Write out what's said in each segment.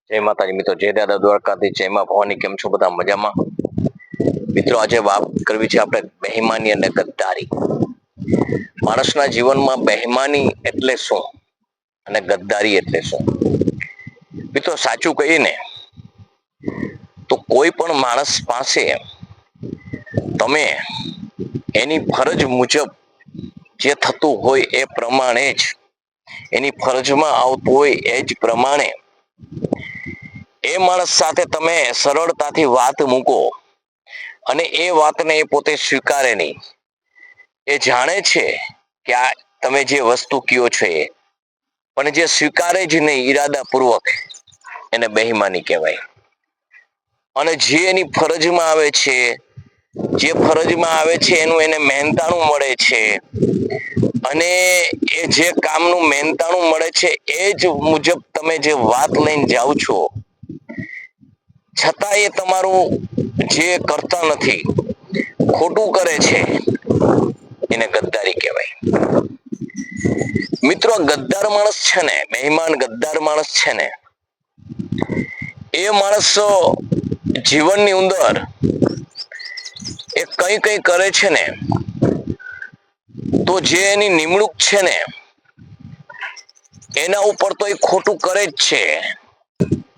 જય માતાજી મિત્રો, જય દાદા દ્વારકાથી, જય માં ભવાની. કેમ છો બધા? મજામાં મિત્રો? આજે વાત કરવી છે આપણે બેઈમાની અને ગદ્દારી. માણસના જીવનમાં બેઈમાની એટલે શું અને ગદ્દારી એટલે શું? મિત્રો સાચું કહીએ ને તો કોઈ પણ માણસ પાસે તમે એની ફરજ મુજબ જે થતું હોય એ પ્રમાણે જ એની ફરજમાં આવતું હોય એ જ પ્રમાણે એ માણસ સાથે તમે સરળતાથી વાત મૂકો અને એ વાતને એ પોતે સ્વીકારે નહીં. એ જાણે છે કે આ તમે જે વસ્તુ કયો છો એ, પણ જે સ્વીકારે જ નહીં ઈરાદાપૂર્વક, એને બેઈમાની કહેવાય. અને જે એની ફરજમાં આવે છે, જે ફરજમાં આવે છે એનું એને મહેનતાણું મળે છે, અને એ જે કામનું મહેનતાણું મળે છે એ જ મુજબ તમે જે વાત લઈને જાઓ છો, છતાં એ તમારું જે કરતા નથી, ખોટું કરે છે, એને ગદ્દારી કહેવાય. મિત્રો ગદ્દાર માણસ છે ને, બેઈમાન ગદ્દાર માણસ છે ને, એ માણસ જીવનની અંદર એ કઈ કઈ કરે છે ને, તો જે એની નિમણૂક છે ને એના ઉપર તો એ ખોટું કરે જ છે,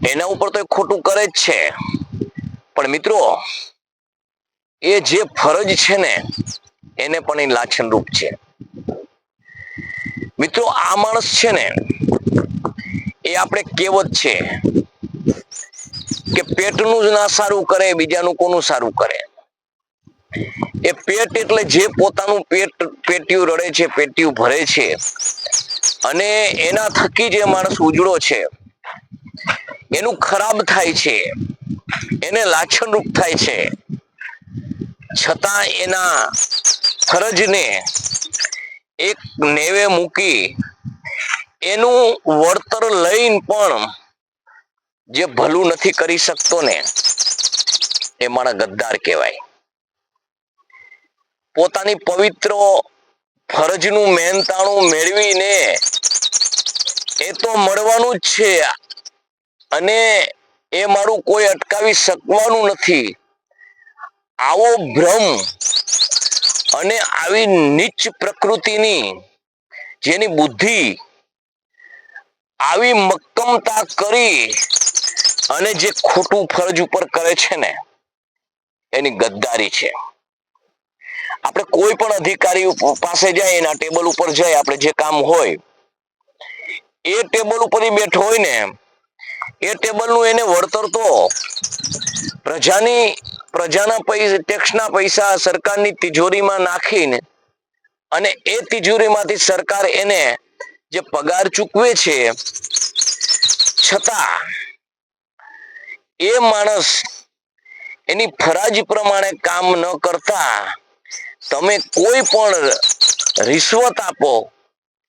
એના ઉપર તો એ ખોટું કરે જ છે. પણ મિત્રો એ જે ફરજ છે ને એને પણ એ લાછનરૂપ છે. મિત્રો આ માણસ છે ને, એ આપણે કહેવત છે કે પેટનું જ ના સારું કરે, બીજાનું કોનું સારું કરે. એ પેટ એટલે જે પોતાનું પેટિયું રડે છે, પેટિયું ભરે છે, અને એના થકી જે માણસ ઉજળો છે એનું ખરાબ થાય છે, એને લાછનરૂપ થાય છે, છતાં એના ફરજને એક નેવે મૂકી એનું વળતર લઈને પણ જે ભલું નથી કરી શકતો ને, એ માણસ ગદ્દાર કહેવાય. પોતાની પવિત્ર ફરજનું મહેનતાણું મેળવીને એ તો મળવાનું જ છે, અને એ મારું કોઈ અટકાવી શકવાનું નથી, આવો ભ્રમ અને આવી નીચ પ્રકૃતિની જેની બુદ્ધિ આવી મક્કમતા કરી અને જે ખોટું ફરજ ઉપર કરે છે ને, એની ગદ્દારી છે. આપણે કોઈ પણ અધિકારી પાસે જાય, એના ટેબલ ઉપર જાય, આપણે જે કામ હોય એ ટેબલ ઉપર બેઠો હોય ને, એ ટેબલનું એને વળતર તો પ્રજાના ટેક્સના પૈસા સરકારની તિજોરીમાં નાખીને, અને એ તિજોરીમાંથી સરકાર એને જે પગાર ચૂકવે છે, છતાં એ માણસ એની ફરજ પ્રમાણે કામ ન કરતા તમે કોઈ પણ રિશ્વત આપો,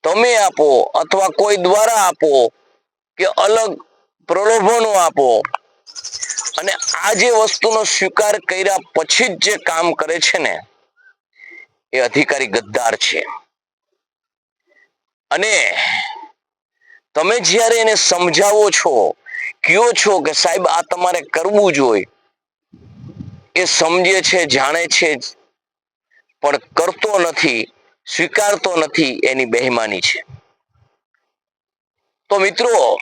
તમે આપો અથવા કોઈ દ્વારા આપો કે અલગ પ્રલોભનો આપો, અને આ જે વસ્તુનો સ્વીકાર કર્યા પછી જ જે કામ કરે છે ને, એ અધિકારી ગદ્દાર છે. અને તમે જ્યારે એને સમજાવો છો, કહો છો કે સાહેબ આ તમારે કરવું જોઈએ, એ સમજે છે, જાણે છે, પણ કરતો નથી, સ્વીકારતો નથી, એની બેઈમાની છે. તો મિત્રો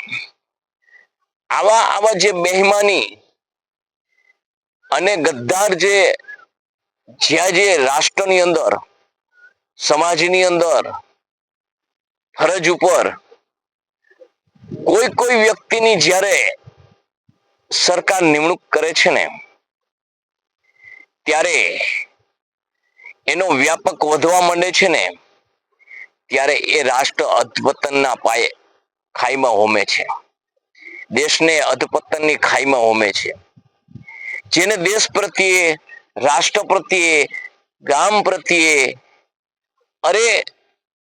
આવા જે બેઈમાની અને ગદ્દાર જ્યાં જે રાષ્ટ્રની અંદર, સમાજની અંદર ફરજ ઉપર કોઈ વ્યક્તિની જ્યારે સરકાર નિમણૂક કરે છે ને, ત્યારે એનો વ્યાપક વધવા માંડે છે ને, ત્યારે એ રાષ્ટ્ર અધપતનના પાયે ખાઈમાં હોમે છે, દેશને અધપતનની ખાઈમાં હોમે છે. જેને દેશ પ્રત્યે, રાષ્ટ્ર પ્રત્યે, ગામ પ્રત્યે, અરે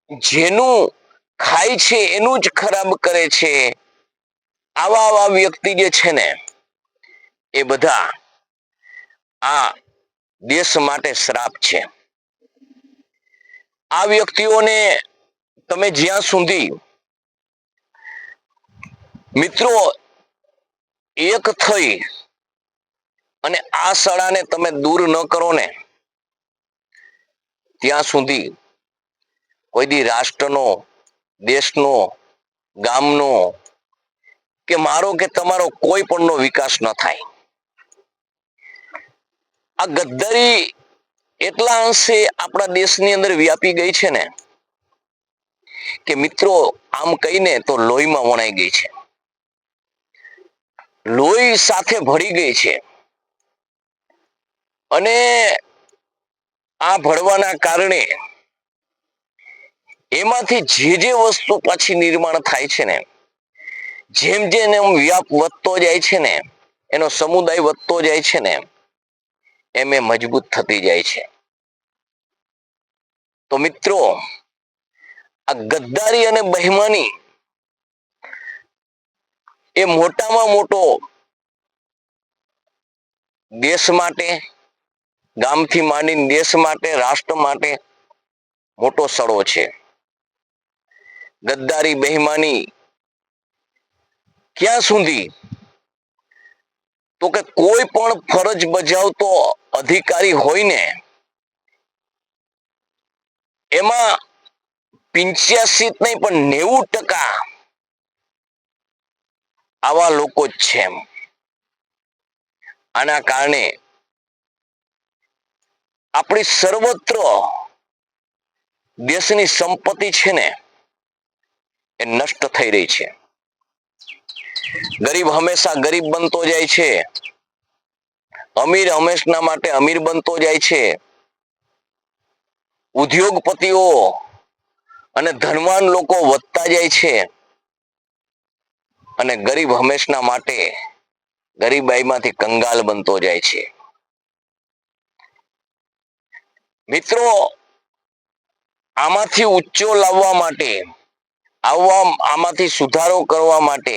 જેનું ખાય છે એનું જ ખરાબ કરે છે, આવા વ્યક્તિ જે છે ને, એ બધા આ દેશ માટે શ્રાપ છે. આ વ્યક્તિઓને તમે જ્યાં સુધી મિત્રો એક થઈ અને આ સડાને તમે દૂર ન કરો ને ત્યાં સુધી કોઈ દી રાષ્ટ્રનો, દેશનો, ગામનો કે મારો કે તમારો કોઈ પણનો વિકાસ ન થાય. આ ગદ્દારી એટલા અંશે આપણા દેશની અંદર વ્યાપી ગઈ છે ને કે મિત્રો આમ કહીને તો લોહીમાં વણાઈ ગઈ છે, લોહી સાથે ભળી ગઈ છે. અને આ ભળવાના કારણે એમાંથી જે વસ્તુ પાછી નિર્માણ થાય છે ને, જેમ જેમ એમ વ્યાપ વધતો જાય છે ને, એનો સમુદાય વધતો જાય છે ને, એમ એ મજબૂત થતી જાય છે. તો મિત્રો આ ગદ્દારી અને બહેમાની એ મોટામાં મોટો દેશ માટે, ગામથી માંડીને દેશ માટે, રાષ્ટ્ર માટે મોટો સડો છે. ગદ્દારી બહેમાની ક્યાં સુધી? તો કે કોઈ પણ ફરજ બજાવતો અધિકારી હોય ને એમાં 85 નહીં પણ 90% આવા લોકો જ છે. આના કારણે આપણી સર્વત્ર દેશની સંપત્તિ છે ને એ નષ્ટ થઈ રહી છે. ગરીબ હંમેશા ગરીબ બનતો જાય છે, અમીર હંમેશના માટે અમીર બનતો જાય છે. ઉદ્યોગપતિઓ અને ધનવાન લોકો વધતા જાય છે અને ગરીબ હંમેશના માટે ગરીબાઈમાંથી કંગાલ બનતો જાય છે. મિત્રો આમાંથી ઉચ્ચો લાવવા માટે, આમાંથી સુધારો કરવા માટે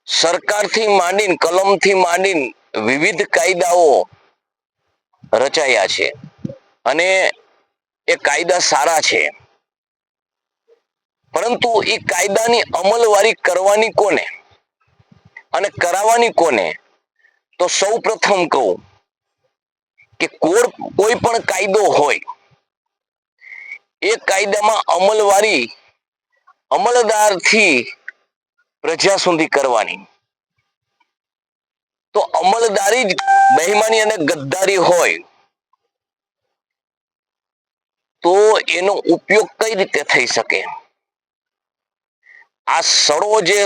સરકારથી માંડીને, કલમથી માંડીને વિવિધ કાયદાઓ રચાયા છે અને એ કાયદા સારા છે. પરંતુ એ કાયદાની અમલવારી કરવાની કોને અને કરાવવાની કોને? તો સૌ પ્રથમ કહું કે કોઈ પણ કાયદો હોય એ કાયદામાં અમલવારી અમલદારથી પ્રજા સુધી કરવાની. તો અમલદારી જ બેઈમાની અને ગદ્દારી હોય તો એનો ઉપયોગ કઈ રીતે થઈ શકે? આ સડો જે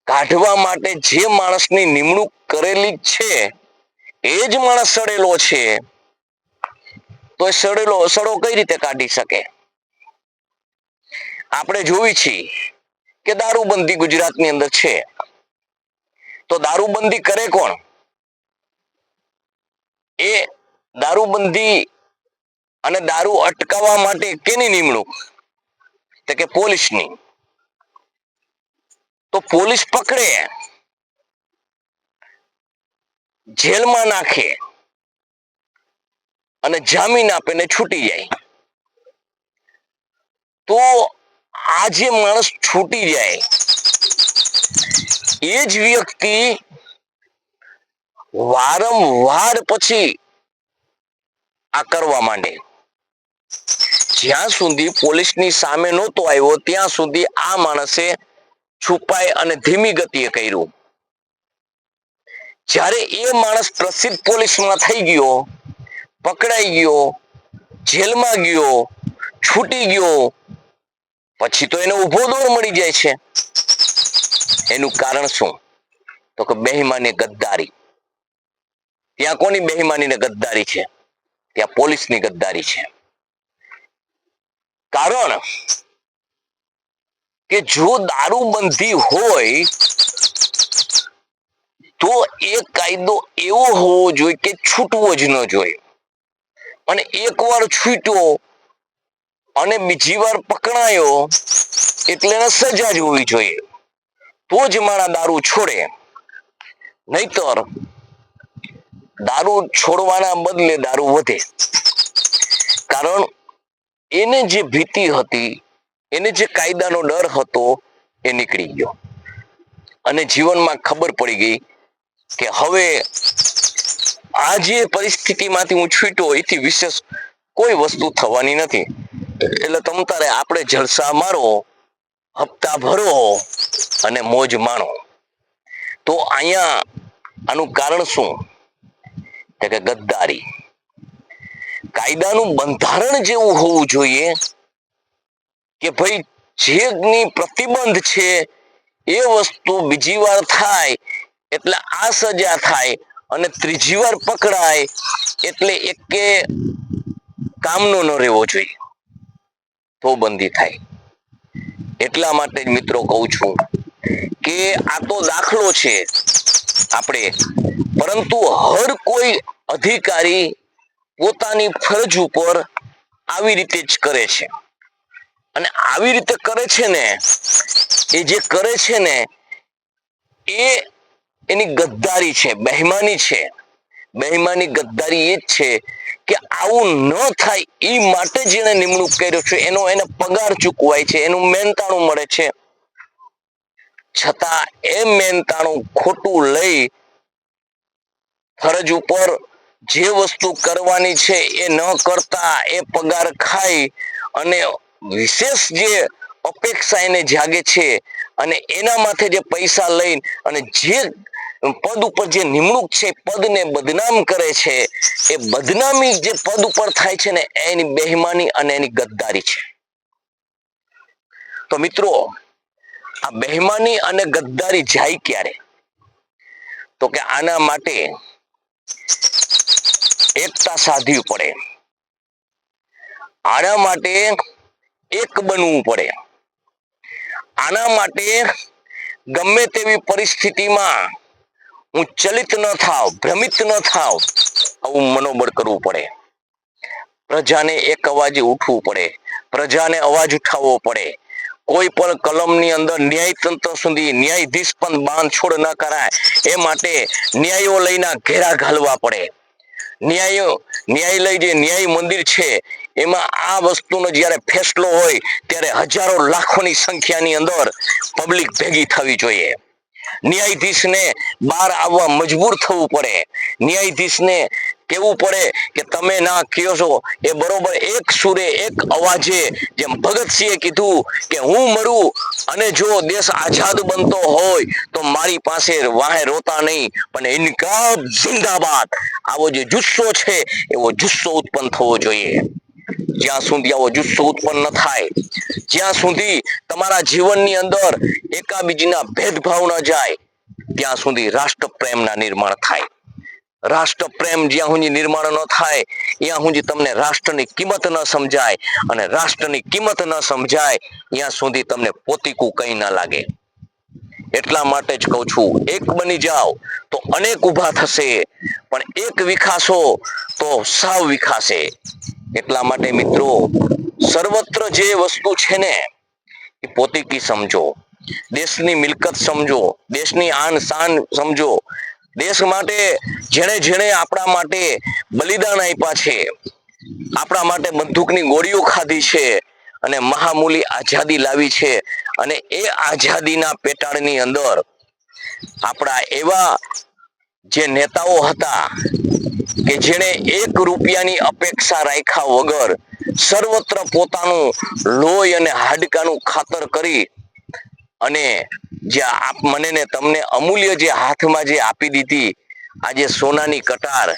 કાઢવા માટે જે માણસની નિમણૂક કરેલી છે એ જ માણસ સડેલો છે, તો એ સડો કઈ રીતે કાઢી શકે? આપણે જોઈ છીએ કે દારૂબંધી ગુજરાતની અંદર છે, તો દારૂબંધી કરે કોણ? એ દારૂબંધી અને દારૂ અટકાવવા માટે કેની નિમણૂક? તો કે પોલીસની. તો પોલીસ પકડે, જેલમાં નાખે અને જામીન આપે ને છૂટી જાય. તો આ જે માણસ છૂટી જાય એ જ વ્યક્તિ વારંવાર પછી આ કરવા માંડે. જ્યાં સુધી પોલીસની સામે નહોતો આવ્યો ત્યાં સુધી આ માણસે છુપાઈ અને ધીમી ગતિએ કર્યું. જ્યારે એ માણસ પ્રસિદ્ધ પોલીસમાં થઈ ગયો, પકડાઈ ગયો, જેલમાં ગયો, છૂટી ગયો, પછી તો એને ઊભો દોર મળી જાય છે. એનું કારણ શું? તો કે બેઈમાની ગદ્દારી. ત્યાં કોની બેઈમાની ને ગદ્દારી છે? ત્યાં પોલીસની ગદ્દારી છે. કારણ કે જો દારૂબંધી હોય તો એ કાયદો એવો હોવો જોઈએ કે છૂટવો જ ન જોઈએ. અને એકવાર છૂટ્યો અને બીજી વાર પકડાયો એટલે એને સજા જ હોવી જોઈએ, તો જ મારા દારૂ છોડે. નહીતર દારૂ છોડવાના બદલે દારૂ વધે. કારણ એને જે ભીતિ હતી, એને જે કાયદાનો ડર હતો એ નીકળી ગયો. અને જીવનમાં ખબર પડી ગઈ કે હવે આ જે પરિસ્થિતિમાંથી હું છૂટ્યો એથી વિશેષ કોઈ વસ્તુ થવાની નથી. એટલે તમ તારે આપણે જલસા મારો, હપ્તા ભરો અને મોજ માણો. તો અહીંયા આનું કારણ શું? કે ગદ્દારી. કાયદાનું બંધારણ જેવું હોવું જોઈએ કે ભાઈ જેની પ્રતિબંધ છે એ વસ્તુ બીજી વાર થાય એટલે આ સજા થાય, અને ત્રીજી વાર પકડાય એટલે એકે કામનો ન રહેવો જોઈએ, તો બંધી થાય. એટલા માટે જ મિત્રો કહું છું કે આ તો દાખલો છે આપણે, પરંતુ હર કોઈ અધિકારી પોતાની ફરજ ઉપર આવી રીતે જ કરે છે. અને આવી રીતે કરે છે ને, એ જે કરે છે ને એ એની ગદ્દારી છે, બેઈમાની છે. બેઈમાની ગદ્દારી એ જ છે કે આવું ન થાય એ માટે જેને નિમણૂક કર્યો છે એનો એને પગાર ચૂકવાય છે, એનું મહેનતાણું મળે છે, છતાં એ મહેનતાણું ખોટું લઈ ફરજ ઉપર જે વસ્તુ કરવાની છે એ ન કરતા એ પગાર ખાઈ અને વિશેષ જે અપેક્ષા એને જાગે છે અને એના માથે જે પૈસા લઈ અને જે પદ ઉપર જે નિમણૂક છે પદને બદનામ કરે છે, એ બદનામી જે પદ ઉપર થાય છે ને એની બેઈમાની અને એની ગદ્દારી છે. તો મિત્રો, આ બેઈમાની અને ગદ્દારી જાય ક્યારે? તો કે આના માટે એકતા સાધવી પડે, આના માટે એક બનવું પડે, આના માટે ગમે તેવી પરિસ્થિતિમાં હું ચલિત ન થાવ, ભ્રમિત ન થાવ, આવું મનોબળ કરવું પડે. પ્રજાને એક અવાજે ઉઠવું પડે, પ્રજાને અવાજ ઉઠાવવો પડે. કોઈ પણ કલમની અંદર ન્યાયતંત્ર સુધી ન્યાયાધીશ પણ બાંધછોડ ન કરાય એ માટે ન્યાયાલયના ઘેરા ઘાલવા પડે. ન્યાયાલય જે ન્યાય મંદિર છે એમાં આ વસ્તુનો જ્યારે ફેસલો હોય ત્યારે હજારો લાખોની સંખ્યાની અંદર પબ્લિક ભેગી થવી જોઈએ. ન્યાયાધીશને બહાર આવવા મજબૂર થવું પડે. ન્યાયાધીશને કેવું પડે કે તમે ના કહો છો એ બરોબર એક સુરે એક અવાજે, જેમ ભગતસિંહે કીધું કે હું મરું અને જો દેશ આઝાદ બનતો હોય તો મારી પાસે વાહે રોતા નહીં પણ ઇન્કલાબ જિંદાબાદ, આવો જે જુસ્સો છે એવો જુસ્સો ઉત્પન્ન થવો જોઈએ. જ્યાં સુધી આવો જુસ્સો ઉત્પન્ન ન થાય, જ્યાં સુધી તમારા જીવનની અંદર એકાબીજીના ભેદભાવ ન જાય, ત્યાં સુધી રાષ્ટ્ર પ્રેમના નિર્માણ થાય. રાષ્ટ્ર પ્રેમ જ્યાં સુધી નિર્માણ ન થાય ત્યાં સુધી તમને રાષ્ટ્રની કિંમત ન સમજાય, અને રાષ્ટ્રની કિંમત ન સમજાય ત્યાં સુધી તમને પોતીકું કંઈ ના લાગે. એટલા માટે જ કહું છું, એક બની જાઓ તો અનેક ઊભા થશે, પણ એક વિખાશો તો સાવ વિખાશે. એટલા માટે મિત્રો, સર્વત્ર જે વસ્તુ છે ને એ પોતીકી સમજો, દેશની મિલકત સમજો, દેશની આન શાન સમજો. દેશ માટે જેણે જેણે આપણા માટે બલિદાન આપ્યા છે, આપણા માટે બંદૂકની ગોળીઓ ખાધી છે અને મહામૂલી આઝાદી લાવી છે, અને એ આઝાદીના પેટાળની અંદર આપણા એવા જે નેતાઓ હતા કે જેણે એક રૂપિયાની અપેક્ષા રાખ્યા વગર સર્વત્ર પોતાનું લોહી અને હાડકાનું ખાતર કરી અને જે મને ને તમને અમૂલ્ય જે હાથમાં જે આપી દીધી આજે સોનાની કટાર,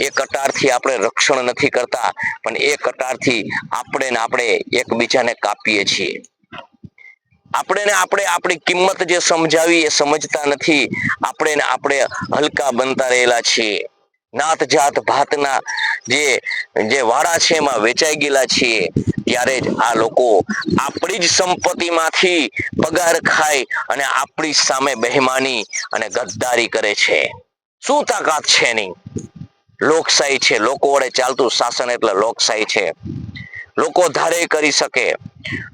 એ કટારથી આપણે રક્ષણ નથી કરતા પણ એ કટારથી આપણે એકબીજાને કાપીએ છીએ. આપણે આપણી કિંમત જે સમજાવી એ સમજતા નથી. આપણે હલકા બનતા રહેલા છીએ. નાત જાત ભાતના જે વાળા છે એમાં વેચાઈ ગયેલા છીએ. ત્યારે જ આ લોકો આપણી જ સંપત્તિમાંથી પગાર ખાય અને આપણી સામે બેઈમાની અને ગદ્દારી કરે છે. શું તાકાત છે એની? લોકશાહી છે, લોકો વડે ચાલતું શાસન એટલે લોકશાહી છે. લોકો ધારે કરી શકે,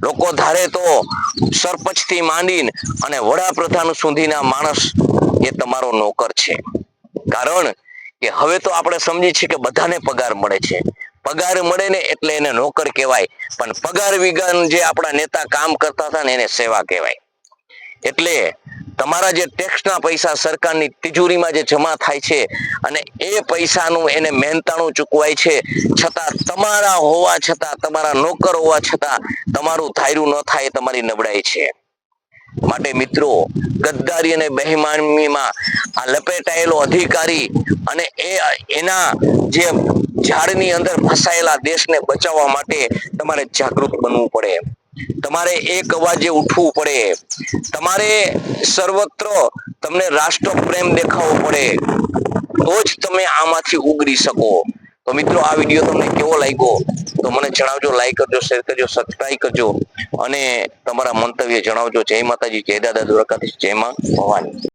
લોકો ધારે તો સરપંચથી માંડીને અને વડાપ્રધાન સુધીના માણસ એ તમારો નોકર છે. કારણ કે હવે તો આપણે સમજીએ છીએ કે બધાને પગાર મળે છે. પગાર મળે ને એટલે એને નોકર કહેવાય, પણ પગાર વિગન જે આપણા નેતા કામ કરતા હતા ને એને સેવા કહેવાય. એટલે તમારા જે ટેક્સના પૈસા સરકારની તિજોરીમાં જે જમા થાય છે અને એ પૈસાનું એને મહેનતાણું ચૂકવાય છે, છતાં તમારા હોવા છતાં, તમારા નોકર હોવા છતાં તમારું ધાર્યું ન થાય, તમારી નબળાઈ છે. માટે મિત્રો, ગદ્દારી અને બેઈમાનીમાં આ લપેટાયેલો અધિકારી અને એના જે ઝાડની અંદર ફસાયેલા દેશને બચાવવા માટે તમારે જાગૃત બનવું પડે. તમારે એક અવાજે ઉઠવું પડે. તમારે સર્વત્ર તમને રાષ્ટ્ર પ્રેમ દેખાવો પડે, તો જ તમે આમાંથી ઉગરી શકો. તો મિત્રો, આ વિડીયો તમને કેવો લાગ્યો તો મને જણાવજો. લાઈક કરજો, શેર કરજો, સબસ્ક્રાઇબ કરજો અને તમારા મંતવ્ય જણાવજો. જય માતાજી, જય દાદા દ્વારકાધીશ, જય માં ભવાની.